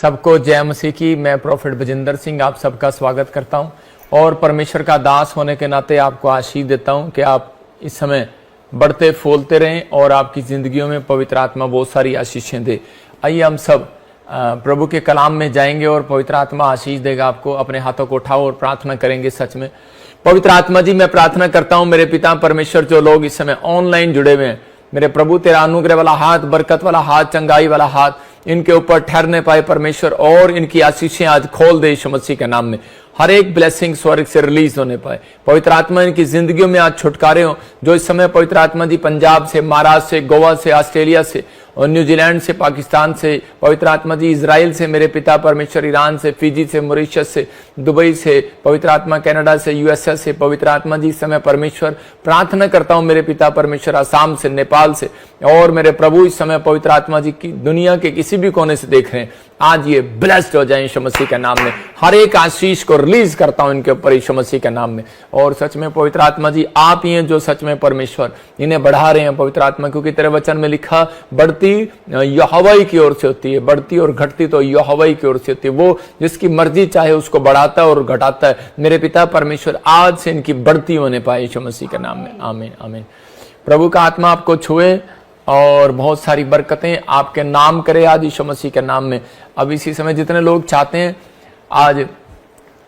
सबको जय मसीह की। मैं प्रोफेट बजिंदर सिंह आप सबका स्वागत करता हूं और परमेश्वर का दास होने के नाते आपको आशीष देता हूं कि आप इस समय बढ़ते फूलते रहें और आपकी जिंदगियों में पवित्र आत्मा बहुत सारी आशीषें दे। आइए हम सब प्रभु के कलाम में जाएंगे और पवित्र आत्मा आशीष देगा आपको। अपने हाथों को उठाओ और प्रार्थना करेंगे। सच में पवित्र आत्मा जी, मैं प्रार्थना करता हूं मेरे पिता परमेश्वर, जो लोग इस समय ऑनलाइन जुड़े हुए हैं, मेरे प्रभु तेरा अनुग्रह वाला हाथ, बरकत वाला हाथ, चंगाई वाला हाथ इनके ऊपर ठहरने पाए परमेश्वर, और इनकी आशीषें आज खोल दे यीशु मसीह के नाम में। हर एक ब्लेसिंग स्वर्ग से रिलीज होने पाए। पवित्र आत्मा इनकी जिंदगियों में आज छुटकारे हो। जो इस समय पवित्र आत्मा जी पंजाब से, महाराष्ट्र से, गोवा से, ऑस्ट्रेलिया से और न्यूजीलैंड से, पाकिस्तान से, पवित्र आत्मा जी इजराइल से, मेरे पिता परमेश्वर ईरान से, फिजी से, मॉरिशस से, दुबई से, पवित्र आत्मा कनाडा से, यूएसए से, पवित्र आत्मा जी इस समय परमेश्वर प्रार्थना करता हूं मेरे पिता परमेश्वर आसाम से, नेपाल से, और मेरे प्रभु इस समय पवित्र आत्मा जी की दुनिया के किसी भी कोने से देख रहे हैं, आज ये ब्लेस्ड हो जाए यीशु मसीह के नाम में। हर एक आशीष को रिलीज करता हूं इनके ऊपर यीशु मसीह के नाम में। और सच में पवित्र आत्मा जी आप ही हैं जो सच में परमेश्वर इन्हें बढ़ा रहे हैं पवित्र आत्मा, क्योंकि तेरे वचन में लिखा बढ़ती यहोवा की ओर से होती है, बढ़ती और घटती तो यहोवा की ओर से होती है। वो जिसकी मर्जी चाहे उसको बढ़ाता है और घटाता है। मेरे पिता परमेश्वर आज से इनकी बढ़ती होने पाए यीशु मसीह के नाम में। आमीन आमीन। प्रभु का आत्मा आपको छुए और बहुत सारी बरकतें आपके नाम करे आज यीशु मसीह के नाम में। अब इसी समय जितने लोग चाहते हैं, आज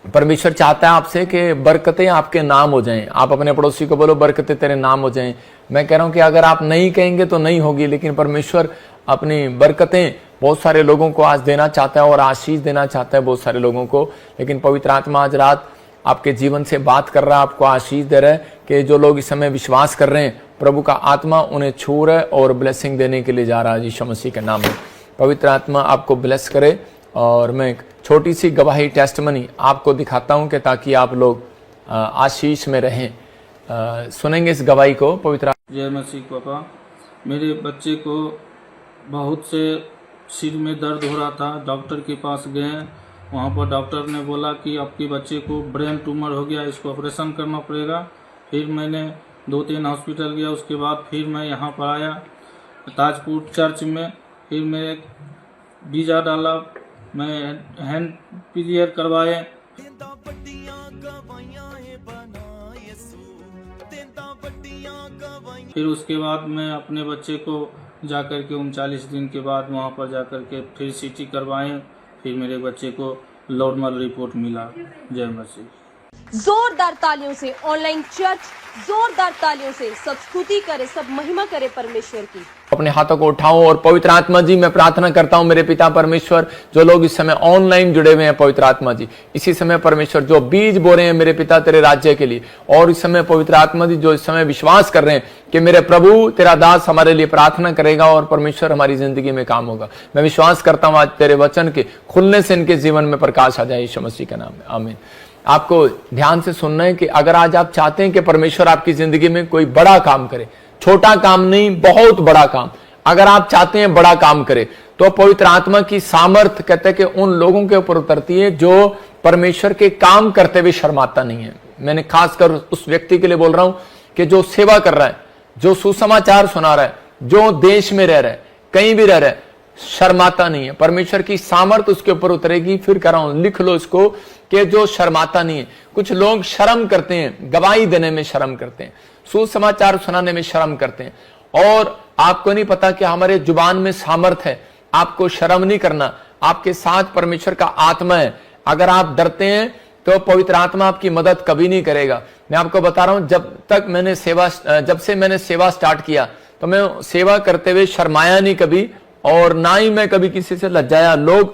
परमेश्वर चाहता है आपसे कि बरकतें आपके नाम हो जाएं। आप अपने पड़ोसी को बोलो बरकतें तेरे नाम हो जाएं। मैं कह रहा हूं कि अगर आप नहीं कहेंगे तो नहीं होगी, लेकिन परमेश्वर अपनी बरकतें बहुत सारे लोगों को आज देना चाहता है और आशीष देना चाहता है बहुत सारे लोगों को। लेकिन पवित्र आत्मा आज रात आपके जीवन से बात कर रहा है, आपको आशीष दे रहा है कि जो लोग इस समय विश्वास कर रहे हैं, प्रभु का आत्मा उन्हें छू रहा है और ब्लेसिंग देने के लिए जा रहा है यीशु मसीह के नाम में। पवित्र आत्मा आपको ब्लेस करे। और मैं एक छोटी सी गवाही टेस्टमनी आपको दिखाता हूं कि ताकि आप लोग आशीष में रहें। सुनेंगे इस गवाही को। पवित्र जय मसीह पापा, मेरे बच्चे को बहुत से सिर में दर्द हो रहा था। डॉक्टर के पास गए, वहाँ पर डॉक्टर ने बोला कि आपके बच्चे को ब्रेन ट्यूमर हो गया, इसको ऑपरेशन करना पड़ेगा। फिर मैंने 2-3 हॉस्पिटल गया, उसके बाद फिर मैं यहाँ पर आया ताजपुर चर्च में। फिर मैं वीज़ा डाला, मैं हैंड पीजीआर करवाए। फिर उसके बाद मैं अपने बच्चे को जाकर के 39 दिन के बाद वहाँ पर जाकर के फिर सीटी करवाएं। फिर मेरे बच्चे को नॉर्मल रिपोर्ट मिला। जय मसीह। जोरदार तालियों से ऑनलाइन चर्च, जोरदार तालियों से सब स्तुति करे, सब महिमा करे परमेश्वर की। अपने हाथों को उठाओ और पवित्र आत्मा जी मैं प्रार्थना करता हूं मेरे पिता परमेश्वर, जो लोग इस समय ऑनलाइन जुड़े हुए हैं पवित्र आत्मा जी, इसी समय परमेश्वर जो बीज बो रहे हैं मेरे पिता तेरे राज्य के लिए, और इस समय पवित्र आत्मा जी जो इस समय विश्वास कर रहे हैं कि मेरे प्रभु तेरा दास हमारे लिए प्रार्थना करेगा और परमेश्वर हमारी जिंदगी में काम होगा। मैं विश्वास करता हूं आज तेरे वचन के खुलने से इनके जीवन में प्रकाश आ जाए यीशु मसीह के नाम में। आमीन। आपको ध्यान से सुनना है कि अगर आज आप चाहते हैं कि परमेश्वर आपकी जिंदगी में कोई बड़ा काम करे, छोटा काम नहीं, बहुत बड़ा काम, अगर आप चाहते हैं बड़ा काम करे, तो पवित्र आत्मा की सामर्थ कहते हैं कि उन लोगों के ऊपर उतरती है जो परमेश्वर के काम करते हुए शर्माता नहीं है। मैंने खासकर उस व्यक्ति के लिए बोल रहा हूं कि जो सेवा कर रहा है, जो सुसमाचार सुना रहा है, जो देश में रह रहा है, कहीं भी रह रहा है, शर्माता नहीं है। परमेश्वर की सामर्थ उसके ऊपर उतरेगी। फिर कह रहा हूं, लिख लो इसको कि जो शर्माता नहीं है। कुछ लोग शर्म करते हैं, गवाही देने में शर्म करते हैं, सुसमाचार सुनाने में शर्म करते हैं, और आपको नहीं पता कि हमारे जुबान में सामर्थ है। आपको शर्म नहीं करना, आपके साथ परमेश्वर का आत्मा है। अगर आप डरते हैं तो पवित्र आत्मा आपकी मदद कभी नहीं करेगा। मैं आपको बता रहा हूं, जब से मैंने सेवा स्टार्ट किया तो मैं सेवा करते हुए शर्माया नहीं कभी, और ना ही मैं कभी किसी से लज्जाया। लोग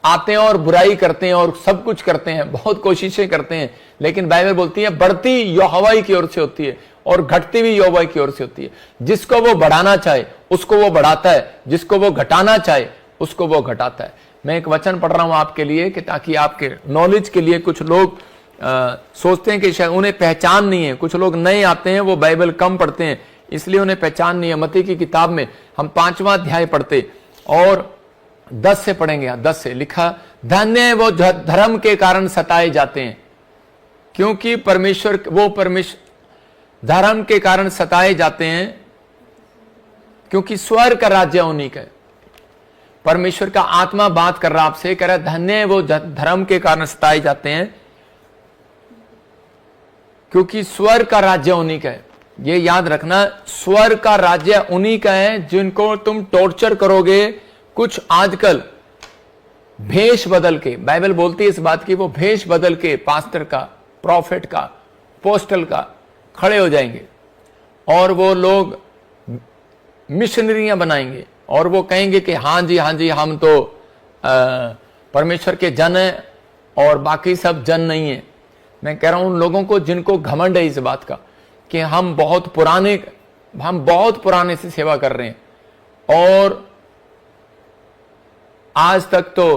आते हैं और बुराई करते हैं और सब कुछ करते हैं, बहुत कोशिशें करते हैं, लेकिन बाइबल बोलती है बढ़ती यहोवा की ओर से होती है और घटती भी यहोवा की ओर से होती है। जिसको वो बढ़ाना चाहे उसको वो बढ़ाता है, जिसको वो घटाना चाहे उसको वो घटाता है। मैं एक वचन पढ़ रहा हूं आपके लिए कि ताकि आपके नॉलेज के लिए, कुछ लोग सोचते हैं कि शायद उन्हें पहचान नहीं है, कुछ लोग नए आते हैं, वो बाइबल कम पढ़ते हैं, इसलिए उन्हें पहचान नहीं है। मत्ती की किताब में हम 5वां अध्याय पढ़ते और 10 से पढ़ेंगे। 10 से लिखा, धन्य है वो धर्म के कारण सताए जाते हैं, क्योंकि परमेश्वर धर्म के कारण सताए जाते हैं, क्योंकि स्वर्ग का राज्य उन्हीं का है। परमेश्वर का आत्मा बात कर रहा आपसे, कह रहा है धन्य है वो धर्म के कारण सताए जाते हैं, क्योंकि स्वर्ग का राज्य उन्हीं का है। ये याद रखना, स्वर्ग का राज्य उन्हीं का है जिनको तुम टॉर्चर करोगे। कुछ आजकल भेष बदल के, बाइबल बोलती है इस बात की, वो भेष बदल के पास्टर का, प्रॉफिट का, पोस्टल का खड़े हो जाएंगे और वो लोग मिशनरियां बनाएंगे और वो कहेंगे कि हाँ जी हम तो परमेश्वर के जन हैं और बाकी सब जन नहीं है। मैं कह रहा हूं उन लोगों को जिनको घमंड है इस बात का कि हम बहुत पुराने से सेवा कर रहे हैं और आज तक तो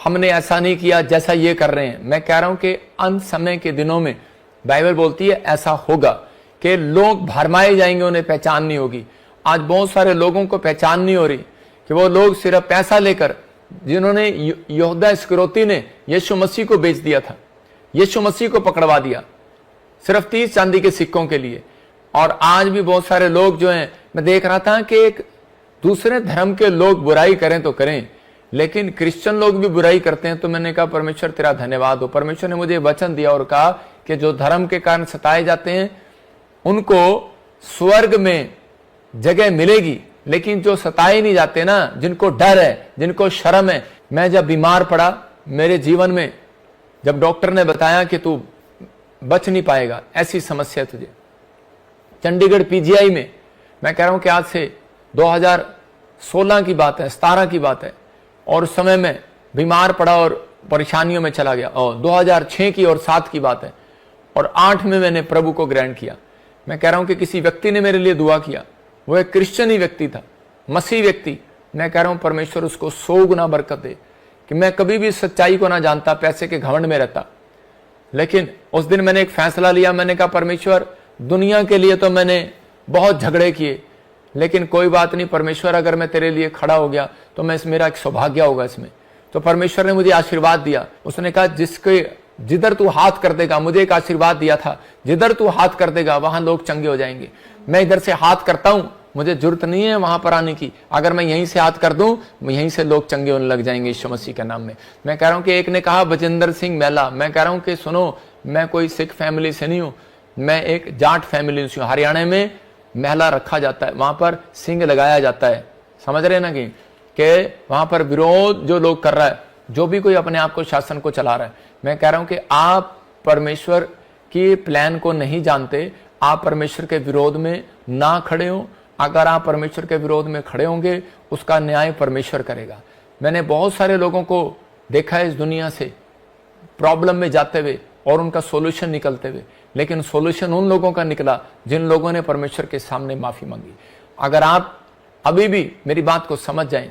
हमने ऐसा नहीं किया जैसा ये कर रहे हैं। मैं कह रहा हूं कि अंत समय के दिनों में बाइबल बोलती है ऐसा होगा कि लोग भरमाए जाएंगे, उन्हें पहचान नहीं होगी। आज बहुत सारे लोगों को पहचान नहीं हो रही कि वो लोग सिर्फ पैसा लेकर, जिन्होंने यहूदा इस्करियोती ने यीशु मसीह को बेच दिया था, यीशु मसीह को पकड़वा दिया सिर्फ 30 चांदी के सिक्कों के लिए। और आज भी बहुत सारे लोग जो हैं, मैं देख रहा था कि एक दूसरे धर्म के लोग बुराई करें तो करें, लेकिन क्रिश्चियन लोग भी बुराई करते हैं। तो मैंने कहा परमेश्वर तेरा धन्यवाद हो। परमेश्वर ने मुझे वचन दिया और कहा कि जो धर्म के कारण सताए जाते हैं उनको स्वर्ग में जगह मिलेगी, लेकिन जो सताए नहीं जाते ना, जिनको डर है, जिनको शर्म है। मैं जब बीमार पड़ा मेरे जीवन में, जब डॉक्टर ने बताया कि तू बच नहीं पाएगा, ऐसी समस्या तुझे, चंडीगढ़ पीजीआई में, मैं कह रहा हूं कि आज से 2016 की बात है, 17 की बात है, और उस समय में बीमार पड़ा और परेशानियों में चला गया। और 2006 की और 7 की बात है, और 8 में मैंने प्रभु को ग्रहण किया। मैं कह रहा हूं कि किसी व्यक्ति ने मेरे लिए दुआ किया, वो एक क्रिश्चियन ही व्यक्ति था, मसीह व्यक्ति। मैं कह रहा हूं परमेश्वर उसको 100 गुना बरकत दे। कि मैं कभी भी सच्चाई को ना जानता, पैसे के घमंड में रहता, लेकिन उस दिन मैंने एक फैसला लिया। मैंने कहा परमेश्वर, दुनिया के लिए तो मैंने बहुत झगड़े किए, लेकिन कोई बात नहीं परमेश्वर, अगर मैं तेरे लिए खड़ा हो गया तो मेरा एक सौभाग्य होगा इसमें। तो परमेश्वर ने मुझे आशीर्वाद दिया। उसने कहा जिधर तू हाथ कर देगा, मुझे एक आशीर्वाद दिया था, जिधर तू हाथ कर देगा वहां लोग चंगे हो जाएंगे। मैं इधर से हाथ करता हूं, मुझे जरूरत नहीं है वहां पर आने की। अगर मैं यहीं से हाथ कर दूं, यहीं से लोग चंगे होने लग जाएंगे यीशु मसीह के नाम में। मैं कह रहा हूं कि एक ने कहा बजिंदर सिंह मैला, मैं कह रहा हूं कि सुनो, मैं कोई सिख फैमिली से नहीं हूं, मैं एक जाट फैमिली से हूं। हरियाणा में महला रखा जाता है, वहां पर सिंह लगाया जाता है, समझ रहे ना कि वहां पर विरोध जो लोग कर रहा है, जो भी कोई अपने आप को शासन को चला रहा है। मैं कह रहा हूं कि आप परमेश्वर की प्लान को नहीं जानते, आप परमेश्वर के विरोध में ना खड़े हो। अगर आप परमेश्वर के विरोध में खड़े होंगे, उसका न्याय परमेश्वर करेगा। मैंने बहुत सारे लोगों को देखा है इस दुनिया से प्रॉब्लम में जाते हुए और उनका सॉल्यूशन निकलते हुए, लेकिन सॉल्यूशन उन लोगों का निकला जिन लोगों ने परमेश्वर के सामने माफी मांगी। अगर आप अभी भी मेरी बात को समझ जाएं,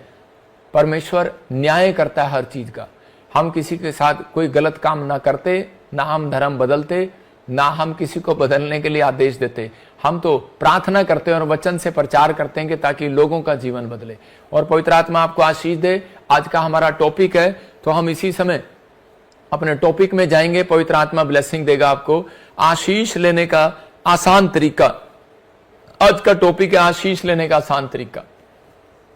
परमेश्वर न्याय करता है हर चीज का। हम किसी के साथ कोई गलत काम ना करते, ना हम धर्म बदलते, ना हम किसी को बदलने के लिए आदेश देते। हम तो प्रार्थना करते हैं और वचन से प्रचार करते हैं कि ताकि लोगों का जीवन बदले और पवित्र आत्मा आपको आशीष दे। आज का हमारा टॉपिक है, तो हम इसी समय अपने टॉपिक में जाएंगे। पवित्र आत्मा ब्लेसिंग देगा आपको। आशीष लेने का आसान तरीका, आज का टॉपिक है आशीष लेने का आसान तरीका।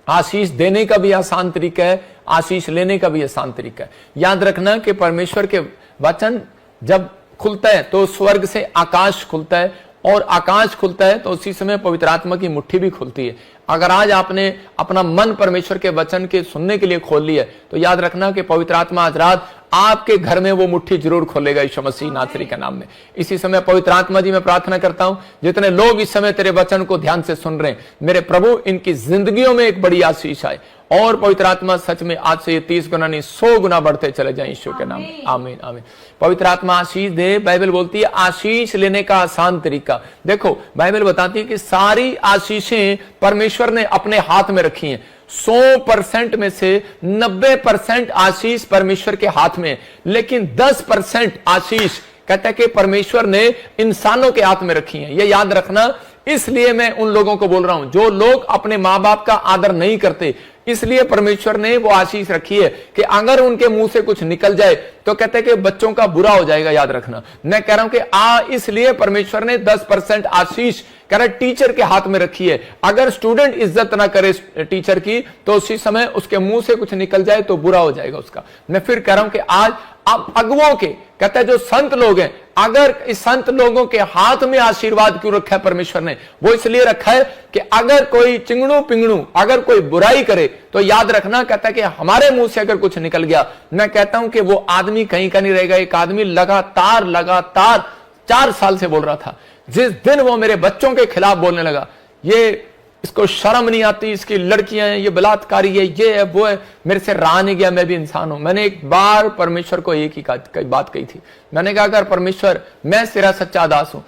आशीष देने का भी आसान तरीका है, आशीष लेने का भी आसान तरीका है। याद रखना कि परमेश्वर के वचन जब खुलता है तो स्वर्ग से आकाश खुलता है, और आकाश खुलता है तो उसी समय पवित्र आत्मा की मुट्ठी भी खुलती है। अगर आज आपने अपना मन परमेश्वर के वचन के सुनने के लिए खोल लिया, तो याद रखना कि पवित्र आत्मा आज रात आपके घर में वो मुट्ठी जरूर खोलेगा यीशु मसीह नासरी के नाम में। इसी समय पवित्र आत्मा जी मैं प्रार्थना करता हूं, जितने लोग इस समय तेरे वचन को ध्यान से सुन रहे हैं, मेरे प्रभु इनकी जिंदगियों में एक बड़ी आशीष आए, और पवित्र आत्मा सच में आज से ये 30 गुना नहीं 100 गुना बढ़ते चले जाए यीशु के नाम में। आमीन आमीन। पवित्र आत्मा आशीष दे। बाइबल बोलती है आशीष लेने का आसान तरीका। देखो बाइबल बताती है कि सारी आशीषें परमेश्वर ने अपने हाथ में रखी हैं। 100% में से 90% आशीष परमेश्वर के हाथ में है, लेकिन 10% आशीष कहता है कि परमेश्वर ने इंसानों के हाथ में रखी है। ये याद रखना। इसलिए मैं उन लोगों को बोल रहा हूं जो लोग अपने मां बाप का आदर नहीं करते, इसलिए परमेश्वर ने वो आशीष रखी है कि अगर उनके मुंह से कुछ निकल जाए तो कहते हैं कि बच्चों का बुरा हो जाएगा। याद रखना। मैं कह रहा हूं कि इसलिए परमेश्वर ने 10% आशीष कह रहा टीचर के हाथ में रखी है। अगर स्टूडेंट इज्जत ना करे टीचर की तो उसी समय उसके मुंह से कुछ निकल जाए तो बुरा हो जाएगा उसका। मैं फिर कह रहा हूं कि आज आप अगुओं के, कहते हैं जो संत लोग हैं, अगर इस संत लोगों के हाथ में आशीर्वाद क्यों रखा है परमेश्वर ने? वो इसलिए रखा है कि अगर कोई चिंगड़ू पिंगड़ू अगर कोई बुराई करे तो याद रखना, कहता है कि हमारे मुंह से अगर कुछ निकल गया, मैं कहता हूं कि वो आदमी कहीं का नहीं रहेगा। एक आदमी लगातार 4 साल से बोल रहा था, जिस दिन वो मेरे बच्चों के खिलाफ बोलने लगा, ये इसको शर्म नहीं आती, इसकी लड़कियां हैं, ये बलात्कारी है, ये है वो है, मेरे से रहा नहीं गया, मैं भी इंसान हूं। मैंने एक बार परमेश्वर को एक ही बात कही थी, मैंने कहा अगर परमेश्वर मैं तेरा सच्चा दास हूं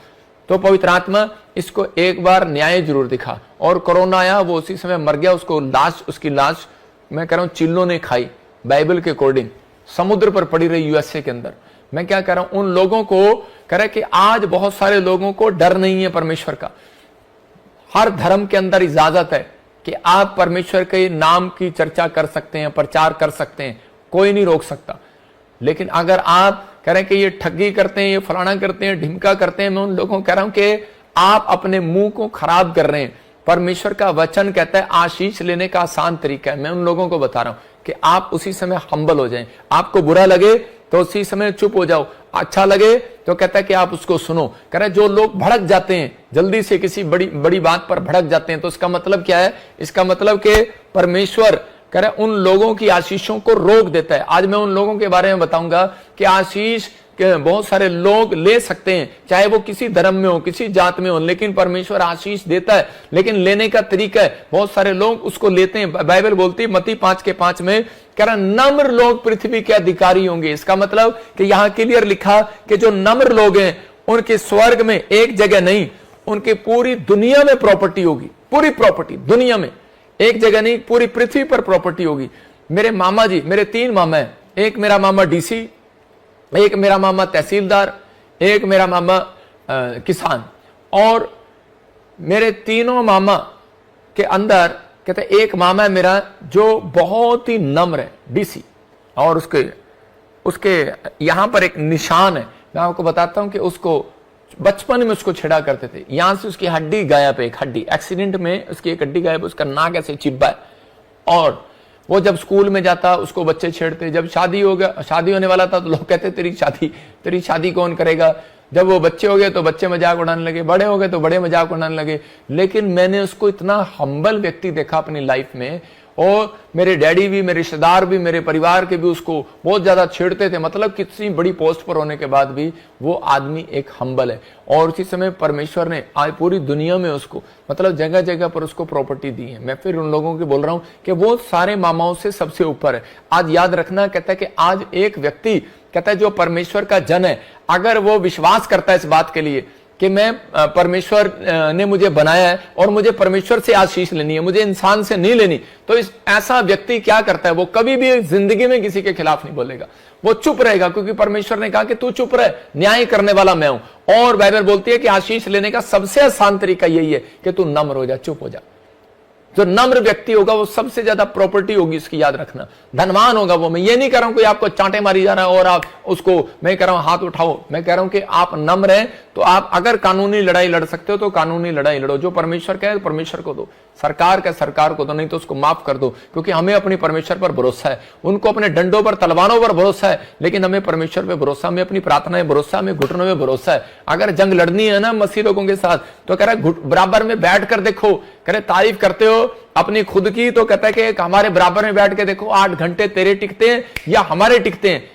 तो पवित्र आत्मा इसको एक बार न्याय जरूर दिखा। और कोरोना आया, वो उसी समय मर गया, उसकी लाश मैं कह रहा हूं चिल्लों ने खाई, बाइबल के अकॉर्डिंग समुद्र पर पड़ी रही यूएसए के अंदर। मैं क्या कह रहा हूं, उन लोगों को कह रहा कि आज बहुत सारे लोगों को डर नहीं है परमेश्वर का। हर धर्म के अंदर इजाजत है कि आप परमेश्वर के नाम की चर्चा कर सकते हैं, प्रचार कर सकते हैं, कोई नहीं रोक सकता। लेकिन अगर आप कह रहे हैं कि ये ठगी करते हैं, ये फलाना करते हैं, ढिमका करते हैं, मैं उन लोगों को कह रहा हूं कि आप अपने मुंह को खराब कर रहे हैं। परमेश्वर का वचन कहता है आशीष लेने का आसान तरीका है। मैं उन लोगों को बता रहा हूं कि आप उसी समय हम्बल हो जाएं। आपको बुरा लगे तो उसी समय चुप हो जाओ, अच्छा लगे तो कहता है कि आप उसको सुनो। कह रहे जो लोग भड़क जाते हैं, जल्दी से किसी बड़ी बात पर भड़क जाते हैं, तो इसका मतलब क्या है? इसका मतलब कि परमेश्वर कह रहे उन लोगों की आशीषों को रोक देता है। आज मैं उन लोगों के बारे में बताऊंगा कि आशीष बहुत सारे लोग ले सकते हैं, चाहे वो किसी धर्म में हो, किसी जात में हो, लेकिन परमेश्वर आशीष देता है, लेकिन लेने का तरीका है। बहुत सारे लोग उसको लेते हैं। बाइबल बोलती है मत्ती 5:5 में, कह रहा नम्र लोग पृथ्वी के अधिकारी होंगे। इसका मतलब कि यहां क्लियर लिखा कि जो नम्र लोग हैं उनके स्वर्ग में एक जगह नहीं, उनकी पूरी दुनिया में प्रॉपर्टी होगी। पूरी प्रॉपर्टी दुनिया में, एक जगह नहीं, पूरी पृथ्वी पर प्रॉपर्टी होगी। मेरे मामा जी, मेरे 3 मामा हैं, एक मेरा मामा डीसी, एक मेरा मामा तहसीलदार, एक मेरा मामा किसान। और मेरे तीनों मामा के अंदर कहते एक मामा है मेरा जो बहुत ही नम्र है, डीसी, और उसके यहां पर एक निशान है। मैं आपको बताता हूं कि उसको बचपन में उसको छेड़ा करते थे, यहां से उसकी हड्डी गायब है, एक हड्डी एक्सीडेंट में उसकी एक हड्डी गायब, उसका नाक ऐसे चिब्बा है। और वो जब स्कूल में जाता उसको बच्चे छेड़ते। जब शादी होने वाला था तो लोग कहते तेरी शादी कौन करेगा। जब वो बच्चे हो गए तो बच्चे मजाक उड़ाने लगे, बड़े हो गए तो बड़े मजाक उड़ाने लगे। लेकिन मैंने उसको इतना हम्बल व्यक्ति देखा अपनी लाइफ में, और मेरे डैडी भी, मेरे रिश्तेदार भी, मेरे परिवार के भी उसको बहुत ज्यादा छेड़ते थे। मतलब कितनी बड़ी पोस्ट पर होने के बाद भी वो आदमी एक हम्बल है। और उसी समय परमेश्वर ने आज पूरी दुनिया में उसको मतलब जगह जगह पर उसको प्रॉपर्टी दी है। मैं फिर उन लोगों को बोल रहा हूं कि वो सारे मामाओं से सबसे ऊपर है। आज याद रखना, कहता है कि आज एक व्यक्ति कहता है जो परमेश्वर का जन है, अगर वो विश्वास करता है इस बात के लिए कि मैं परमेश्वर ने मुझे बनाया है और मुझे परमेश्वर से आशीष लेनी है, मुझे इंसान से नहीं लेनी, तो ऐसा व्यक्ति क्या करता है? वो कभी भी जिंदगी में किसी के खिलाफ नहीं बोलेगा, वो चुप रहेगा, क्योंकि परमेश्वर ने कहा कि तू चुप रह, न्याय करने वाला मैं हूं। और बाइबल बोलती है कि आशीष लेने का सबसे आसान तरीका यही है कि तू नम्र हो जा, चुप हो जा। जो नम्र व्यक्ति होगा वो सबसे ज्यादा प्रॉपर्टी होगी, इसकी याद रखना, धनवान होगा वो। मैं ये नहीं कह रहा हूं कोई आपको चांटे मारी जा रहा है और आप उसको, मैं कह रहा हूं हाथ उठाओ। मैं कह रहा हूं कि आप नम्र हैं तो आप अगर कानूनी लड़ाई लड़ सकते हो तो कानूनी लड़ाई लड़ो। जो परमेश्वर कहे परमेश्वर को दो, सरकार का सरकार को दो, नहीं तो उसको माफ कर दो, क्योंकि हमें अपनी परमेश्वर पर भरोसा है। उनको अपने डंडों पर तलवारों पर भरोसा है, लेकिन हमें परमेश्वर पर भरोसा, हमें अपनी प्रार्थना में भरोसा, हमें घुटनों में भरोसा है। अगर जंग लड़नी है ना मसीह लोगों के साथ तो कह रहा है बराबर में बैठ कर देखो। कह रहे तारीफ करते हो अपनी खुद की तो कहता है कि हमारे बराबर में बैठ के देखो, 8 घंटे तेरे टिकते हैं या हमारे टिकते हैं,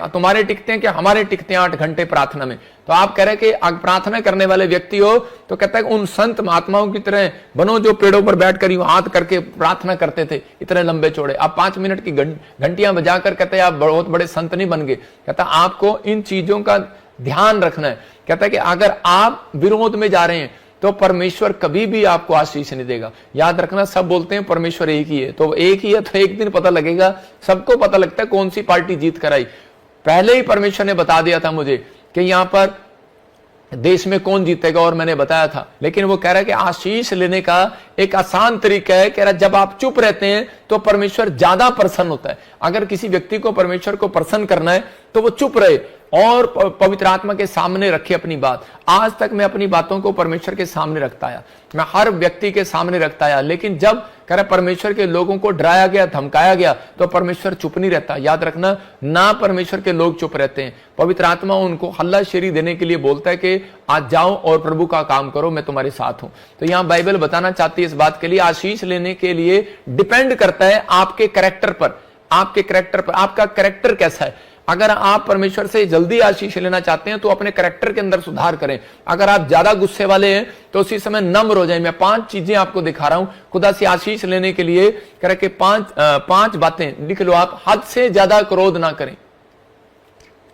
तुम्हारे टिकते हैं कि हमारे टिकते हैं 8 घंटे प्रार्थना में। तो आप कह रहे हैं कि प्रार्थना करने वाले व्यक्ति हो तो कहता है उन संत महात्माओं की तरह बनो जो पेड़ों पर बैठकर यूं हाथ करके प्रार्थना करते थे, इतने लंबे चौड़े। आप 5 मिनट की घंटियां बजाकर कहते हैं आप बहुत बड़े संत नहीं बन गए। कहता आपको इन चीजों का ध्यान रखना है। कहता है कि अगर आप विरोध में जा रहे हैं तो परमेश्वर कभी भी आपको आशीष नहीं देगा। याद रखना, सब बोलते हैं परमेश्वर एक ही है, तो एक ही है तो एक दिन पता लगेगा। सबको पता लगता है कौन सी पार्टी जीत कर आई। पहले ही परमेश्वर ने बता दिया था मुझे कि यहां पर देश में कौन जीतेगा, और मैंने बताया था। लेकिन वो कह रहा है कि आशीष लेने का एक आसान तरीका है, कह रहा जब आप चुप रहते हैं तो परमेश्वर ज्यादा प्रसन्न होता है। अगर किसी व्यक्ति को परमेश्वर को प्रसन्न करना है तो वो चुप रहे। और पवित्र आत्मा के सामने रखे अपनी बात। आज तक मैं अपनी बातों को परमेश्वर के सामने रखता आया, मैं हर व्यक्ति के सामने रखता आया, लेकिन जब कह रहा परमेश्वर के लोगों को डराया गया, धमकाया गया, तो परमेश्वर चुप नहीं रहता। याद रखना, ना परमेश्वर के लोग चुप रहते हैं। पवित्र आत्मा उनको हल्लाशेरी देने के लिए बोलता है कि आज जाओ और प्रभु का काम करो, मैं तुम्हारे साथ हूं। तो यहां बाइबल बताना चाहती है इस बात के लिए, आशीष लेने के लिए डिपेंड करता है आपके कैरेक्टर पर, आपके कैरेक्टर पर। आपका कैरेक्टर कैसा है? अगर आप परमेश्वर से जल्दी आशीष लेना चाहते हैं तो अपने कैरेक्टर के अंदर सुधार करें। अगर आप ज्यादा गुस्से वाले हैं तो उसी समय नम्र हो जाए। मैं 5 चीजें आपको दिखा रहा हूं खुदा से आशीष लेने के लिए, कह के 5 बातें लिख लो आप। हद से ज्यादा क्रोध ना करें।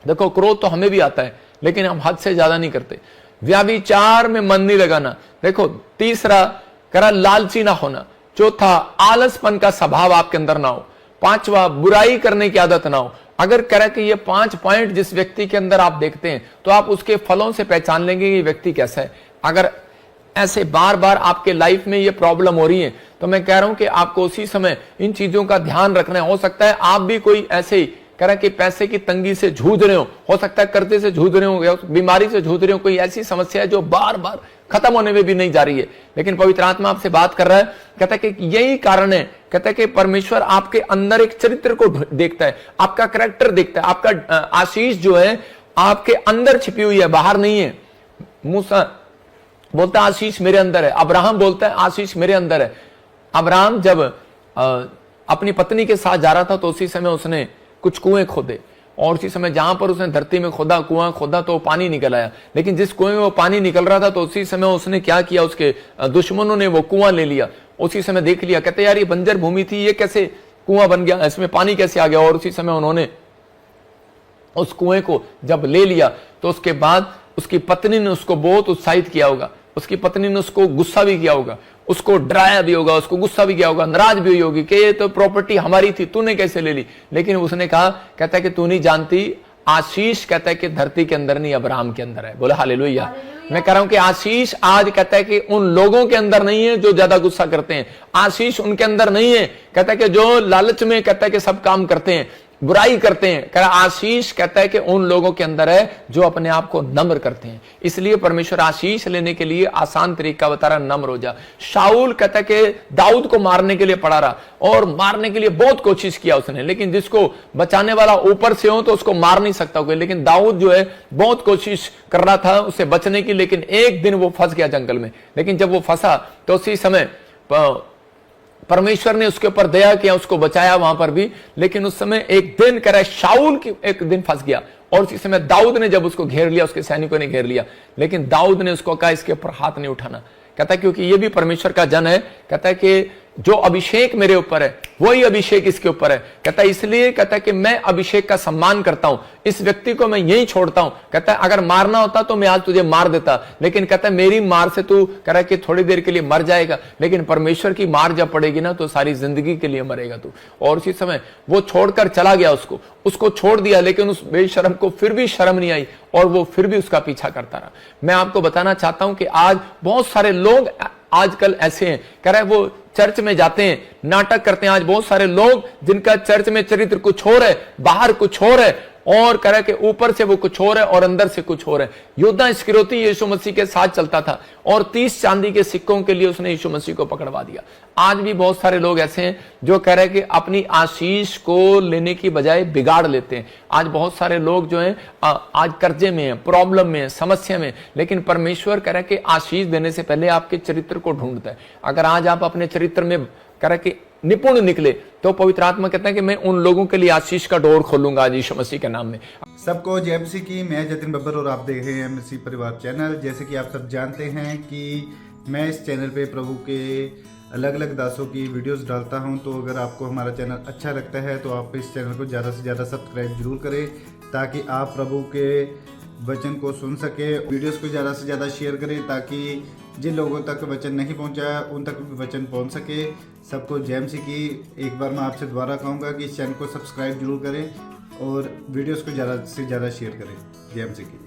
देखो, क्रोध तो हमें भी आता है, लेकिन हम हद से ज्यादा नहीं करते। व्यभिचार में मन नहीं लगाना। देखो, तीसरा करा लालची ना होना। चौथा, आलसपन का स्वभाव आपके अंदर ना हो। 5वां, बुराई करने की आदत ना हो। अगर कह कि ये 5 पॉइंट जिस व्यक्ति के अंदर आप देखते हैं तो आप उसके फलों से पहचान लेंगे कि ये व्यक्ति कैसा है। अगर ऐसे बार बार आपके लाइफ में ये प्रॉब्लम हो रही है तो मैं कह रहा हूं कि आपको उसी समय इन चीजों का ध्यान रखना है। हो सकता है आप भी कोई ऐसे ही कह रहा कि पैसे की तंगी से जूझ रहे हो सकता है कर्जे से जूझ रहे हो, बीमारी से जूझ रहे हो, कोई ऐसी समस्या है जो बार बार खत्म होने में भी नहीं जा रही है, लेकिन पवित्र आत्मा आपसे बात कर रहा है। कहता है कि यही कारण है, कहता है कि परमेश्वर आपके अंदर एक चरित्र को देखता है, आपका कैरेक्टर देखता है। आपका आशीष जो है आपके अंदर छिपी हुई है, बाहर नहीं है। मूसा बोलता है आशीष मेरे अंदर है, अब्राहम बोलता है आशीष मेरे अंदर है। अब्राहम जब अपनी पत्नी के साथ जा रहा था तो उसी समय उसने कुछ कुएं खोदे, और उसी समय जहां पर उसने धरती में कुआं खोदा तो पानी निकल आया। लेकिन जिस कुएं में वो पानी निकल रहा था तो उसी समय उसने क्या किया, उसके दुश्मनों ने वो कुआं ले लिया। उसी समय देख लिया, कहते यार ये बंजर भूमि थी, ये कैसे कुआं बन गया, इसमें पानी कैसे आ गया। और उसी समय उन्होंने उस कुएं को जब ले लिया तो उसके बाद उसकी पत्नी ने उसको बहुत उत्साहित किया होगा, उसकी पत्नी ने उसको गुस्सा भी किया होगा, उसको डराया भी होगा, उसको गुस्सा भी किया होगा, नाराज भी हुई होगी कि ये तो प्रॉपर्टी हमारी थी, तूने कैसे ले ली। लेकिन उसने कहा, कहता है कि तू नहीं जानती, आशीष कहता है कि धरती के अंदर नहीं अब्राहम के अंदर है। बोला हालेलुया। मैं कह रहा हूं कि आशीष आज कहता है कि उन लोगों के अंदर नहीं है जो ज्यादा गुस्सा करते हैं, आशीष उनके अंदर नहीं है कहता है कि जो लालच में कहता है कि सब काम करते हैं, बुराई करते हैं। कह रहा आशीष कहता है कि उन लोगों के अंदर है जो अपने आप को नम्र करते हैं। इसलिए परमेश्वर आशीष लेने के लिए आसान तरीका बता रहा, नम्र हो जा। शाऊल कहता है कि दाऊद को मारने के लिए पड़ा रहा और मारने के लिए बहुत कोशिश किया उसने, लेकिन जिसको बचाने वाला ऊपर से हो तो उसको मार नहीं सकता कोई। लेकिन दाऊद जो है बहुत कोशिश कर रहा था उससे बचने की, लेकिन एक दिन वो फंस गया जंगल में। लेकिन जब वो फंसा तो उसी समय परमेश्वर ने उसके ऊपर दया किया, उसको बचाया वहां पर भी। लेकिन उस समय एक दिन कह रहा है शाऊल की एक दिन फंस गया, और उसी समय दाऊद ने जब उसको घेर लिया, उसके सैनिकों ने घेर लिया, लेकिन दाऊद ने उसको कहा इसके ऊपर हाथ नहीं उठाना। कहता है क्योंकि ये भी परमेश्वर का जन है। कहता है कि जो अभिषेक मेरे ऊपर है वही अभिषेक इसके ऊपर है। कहता है इसलिए कहता है कि मैं अभिषेक का सम्मान करता हूं, इस व्यक्ति को मैं यही छोड़ता हूं। कहता है अगर मारना होता तो मैं आज तुझे मार देता, लेकिन कहता है मेरी मार से तू कह रहा है कि थोड़ी देर के लिए मर जाएगा, लेकिन परमेश्वर की मार जब पड़ेगी ना तो सारी जिंदगी के लिए मरेगा तू। और उसी समय वो छोड़कर चला गया, उसको छोड़ दिया, लेकिन उस बेशर्म को फिर भी शर्म नहीं आई और वो फिर भी उसका पीछा करता रहा। मैं आपको बताना चाहता हूं कि आज बहुत सारे लोग आजकल ऐसे हैं, कह रहे हैं वो चर्च में जाते हैं, नाटक करते हैं। आज बहुत सारे लोग जिनका चर्च में चरित्र कुछ और है, बाहर कुछ और है, और कह रहे कि ऊपर से वो कुछ और है और अंदर से कुछ और है। योद्धा इस्करियोती यीशु मसीह के साथ चलता था और 30 चांदी के सिक्कों के लिए उसने यीशु मसीह को पकड़वा दिया। आज भी बहुत सारे लोग ऐसे हैं जो कह रहे हैं कि अपनी आशीष को लेने की बजाय बिगाड़ लेते हैं। आज बहुत सारे लोग जो हैं आज कर्जे में हैं, प्रॉब्लम में हैं, समस्या में, लेकिन परमेश्वर कह रहा है कि आशीष देने से पहले आपके चरित्र को ढूंढता है। अगर आज आप अपने चरित्र में कह रहे कि निपुण निकले तो पवित्र आत्मा कहता है कि मैं उन लोगों के लिए आशीष का डोर खोलूंगा आज यीशु मसीह के नाम में। सबको जय मसीह की। मैं जतिन बब्बर और आप देख रहे हैं मसीह परिवार चैनल। जैसे कि आप सब जानते हैं कि मैं इस चैनल पे प्रभु के अलग अलग दासों की वीडियोस डालता हूं, तो अगर आपको हमारा चैनल अच्छा लगता है तो आप इस चैनल को ज़्यादा से ज़्यादा सब्सक्राइब जरूर करें ताकि आप प्रभु के वचन को सुन सके। वीडियोस को ज़्यादा से ज़्यादा शेयर करें ताकि जिन लोगों तक वचन नहीं पहुंचा उन तक भी वचन पहुंच सके। सबको जय मसीह की। एक बार मैं आपसे दोबारा कहूँगा कि इस चैनल को सब्सक्राइब जरूर करें और वीडियोस को ज़्यादा से ज़्यादा शेयर करें। जय मसीह की।